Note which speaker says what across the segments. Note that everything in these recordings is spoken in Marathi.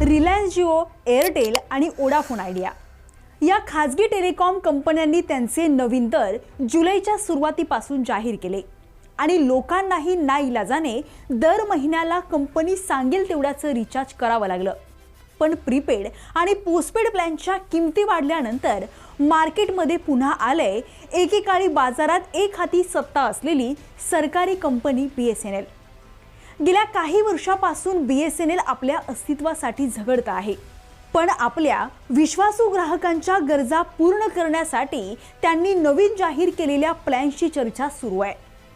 Speaker 1: रिलायन्स जिओ, एअरटेल आणि वोडाफोन आयडिया या खाजगी टेलिकॉम कंपन्यांनी त्यांचे नवीन दर जुलैच्या सुरुवातीपासून जाहीर केले आणि लोकांनाही नाईलाजाने दर महिन्याला कंपनी सांगेल तेवढ्याचं रिचार्ज करावं लागलं। पण प्रीपेड आणि पोस्टपेड प्लॅनच्या किमती वाढल्यानंतर मार्केटमध्ये पुन्हा आलंय एकेकाळी बाजारात एक हाती सत्ता असलेली सरकारी कंपनी BSNL। गेल्या काही वर्षापासून BSNL आपल्या अस्तित्वासाठी झगडत आहे, पण आपल्या विश्वासू ग्राहकांच्या गरजा पूर्ण करण्यासाठी त्यांनी नवीन जाहीर केलेल्या प्लॅनची चर्चा सुरू आहे,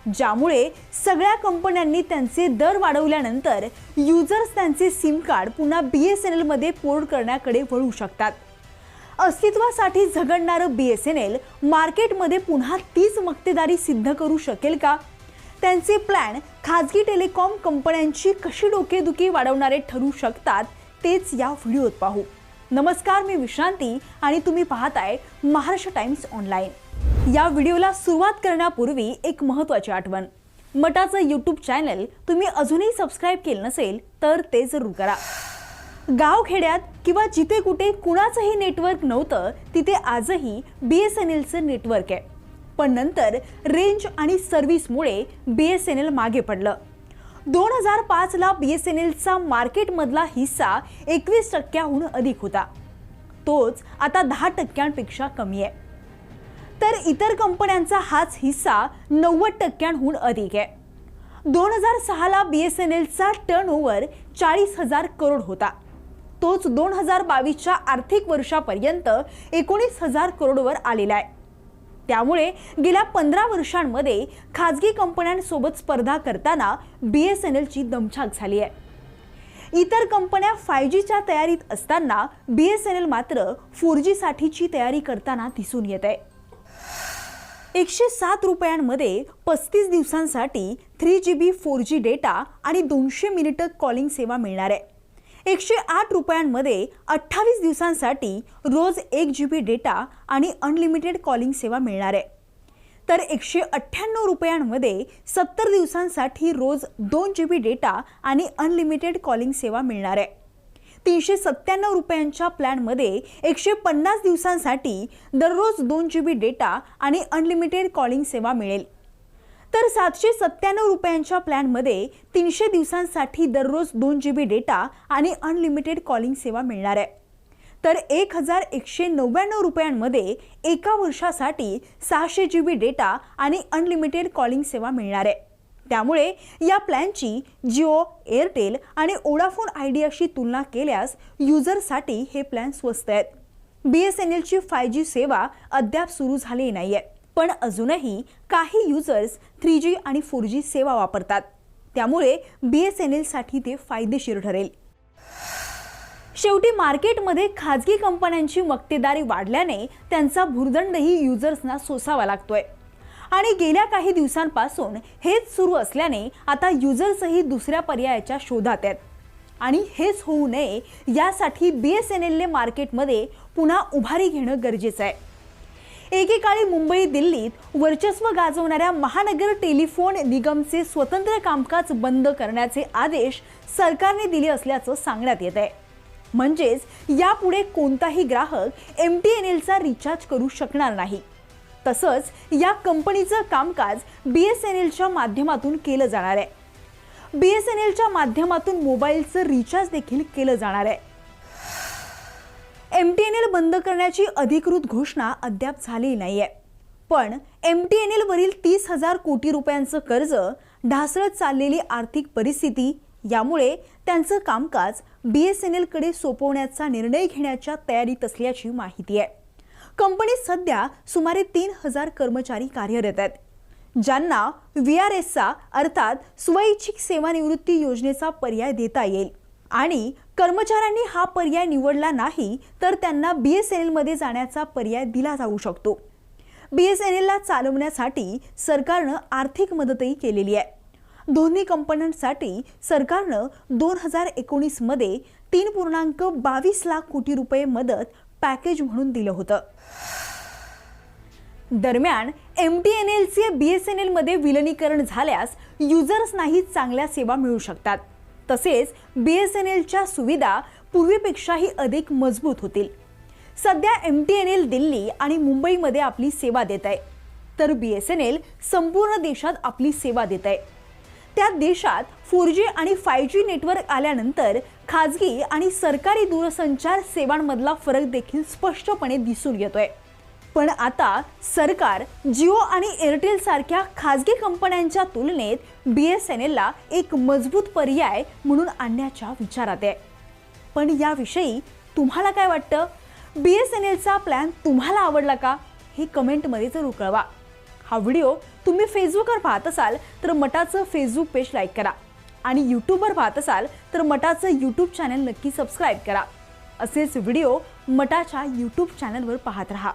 Speaker 1: ज्यामुळे सगळ्या कंपन्यांनी त्यांचे दर वाढवल्यानंतर युजर्स त्यांचे सिम कार्ड पुन्हा BSNL मध्ये पोर्ट करण्याकडे वळू शकतात। अस्तित्वासाठी झगडणारं BSNL मार्केटमध्ये पुन्हा तीच मक्तेदारी सिद्ध करू शकेल का? त्यांचे प्लॅन खाजगी टेलिकॉम कंपन्यांची कशी डोकेदुखी वाढवणारे ठरू शकतात तेच या व्हिडिओत पाहू। नमस्कार, मी विश्रांती आणि तुम्ही पाहताय महाराष्ट्र टाइम्स ऑनलाइन। या व्हिडिओला सुरुवात करण्यापूर्वी एक महत्त्वाची आठवण, मटाचं YouTube चॅनल तुम्ही अजूनही सबस्क्राइब केलं नसेल तर ते जरूर करा। गावखेड्यात किंवा जिथे कुठे कुणाचंही नेटवर्क नव्हतं तिथे आजही BSNLचं नेटवर्क आहे, पण नंतर रेंज आणि सर्व्हिसमुळे BSNL मागे पडलं। 2005 ला BSNLचा मार्केटमधला हिस्सा 21% अधिक होता, तोच आता 10% कमी आहे। तर इतर कंपन्यांचा हाच हिस्सा 90% अधिक आहे। 2006 ला BSNLचा टर्नओव्हर 40,000 करोड होता, तोच 2022च्या आर्थिक वर्षापर्यंत 19,000 करोडवर आलेला आहे। त्यामुळे गेल्या 15 वर्षांमध्ये खाजगी कंपन्यांसोबत स्पर्धा करताना BSNLची दमछाक झाली आहे। इतर कंपन्या 5Gच्या तयारीत असताना BSNL मात्र 4G साठीची तयारी करताना दिसून येत आहे। 107 रुपयांमध्ये 35 दिवसांसाठी 3GB 4G डेटा आणि 200 मिनिटं कॉलिंग सेवा मिळणार आहे। 108 रुपयांमध्ये 28 दिवसांसाठी रोज 1GB डेटा आणि अनलिमिटेड कॉलिंग सेवा मिळणार आहे। तर 198 रुपयांमध्ये 70 दिवसांसाठी रोज 2GB डेटा आणि अनलिमिटेड कॉलिंग सेवा मिळणार आहे। 397 रुपयांच्या प्लॅनमध्ये 150 दिवसांसाठी दररोज 2GB डेटा आणि अनलिमिटेड कॉलिंग सेवा मिळेल। तर 797 रुपयांच्या प्लॅनमध्ये 300 दिवसांसाठी दररोज 2GB डेटा आणि अनलिमिटेड कॉलिंग सेवा मिळणार आहे। तर 1199 रुपयांमध्ये एका वर्षासाठी 600GB डेटा आणि अनलिमिटेड कॉलिंग सेवा मिळणार आहे। त्यामुळे या प्लॅनची जिओ, एअरटेल आणि वोडाफोन आयडियाशी तुलना केल्यास युजरसाठी हे प्लॅन स्वस्त आहेत। BSNLची 5G सेवा अद्याप सुरू झाली नाहीये, पण अजूनही काही युजर्स 3G आणि 4G सेवा वापरतात, त्यामुळे BSNL साठी ते फायदेशीर ठरेल। शेवटी मार्केटमध्ये खाजगी कंपन्यांची मक्तेदारी वाढल्याने त्यांचा भुर्दंडही युजर्सना सोसावा लागतोय आणि गेल्या काही दिवसांपासून हेच सुरू असल्याने आता युजर्सही दुसऱ्या पर्यायाच्या शोधात आहेत आणि हेच होऊ नये यासाठी BSNLने मार्केटमध्ये पुन्हा उभारी घेणं गरजेचं आहे। एकेकाळी मुंबई, दिल्लीत वर्चस्व गाजवणाऱ्या महानगर टेलिफोन निगमचे स्वतंत्र कामकाज बंद करण्याचे आदेश सरकारने दिले असल्याचं सांगण्यात येत आहे। म्हणजेच यापुढे कोणताही ग्राहक MTNLचा रिचार्ज करू शकणार नाही। तसंच या कंपनीचं कामकाज BSNLच्या माध्यमातून केलं जाणार आहे। BSNLच्या माध्यमातून मोबाईलचं रिचार्ज देखील केलं जाणार आहे। MTNL बंद करण्याची अधिकृत घोषणा अद्याप झाली नाहीये, पण MTNL वरील 30,000 कोटी रुपयांचं कर्ज, ढासळत चाललेली आर्थिक परिस्थिती यामुळे त्यांचं कामकाज BSNL कडे सोपवण्याचा निर्णय घेण्याच्या तयारीत असल्याची माहिती आहे। कंपनीत सध्या सुमारे 3,000 कर्मचारी कार्यरत आहेत, ज्यांना VRSचा अर्थात स्वैच्छिक सेवानिवृत्ती योजनेचा पर्याय देता येईल आणि कर्मचाऱ्यांनी हा पर्याय निवडला नाही तर त्यांना BSNL मध्ये जाण्याचा पर्याय दिला जाऊ शकतो। BSNLला चालवण्यासाठी सरकारनं आर्थिक मदतही केलेली आहे। दोन्ही कंपन्यांसाठी सरकारनं 2019 मध्ये 3.22 लाख कोटी रुपये मदत पॅकेज म्हणून दिलं होतं। दरम्यान MTNLचे BSNL मध्ये विलीनीकरण झाल्यास युजर्सनाही चांगल्या सेवा मिळू शकतात। तसेच BSNLच्या सुविधा पूर्वीपेक्षाही अधिक मजबूत होतील. सध्या MTNL दिल्ली आणि मुंबईमध्ये आपली सेवा देत आहे, तर BSNL संपूर्ण देशात आपली सेवा देत आहे. त्या देशात 4G आणि 5G नेटवर्क आल्यानंतर खाजगी आणि सरकारी दूरसंचार सेवांमधला फरक देखील स्पष्टपणे दिसून येतोय. पण आता सरकार जिओ आणि एअरटेल सारख्या खाजगी कंपन्यांच्या तुलनेत BSNLला एक मजबूत पर्याय म्हणून आणण्याच्या विचारात आहे. पण याविषयी तुम्हाला काय वाटतं? BSNLचा प्लॅन तुम्हाला आवडला का? हे कमेंटमध्ये जरूर कळवा. हा व्हिडिओ तुम्ही फेसबुकवर पाहत असाल तर मटाचं फेसबुक पेज लाईक करा आणि यूट्यूबवर पाहत असाल तर मटाचं यूट्यूब चॅनल नक्की सबस्क्राईब करा. असेच व्हिडिओ मटाच्या यूट्यूब चॅनलवर पाहत राहा.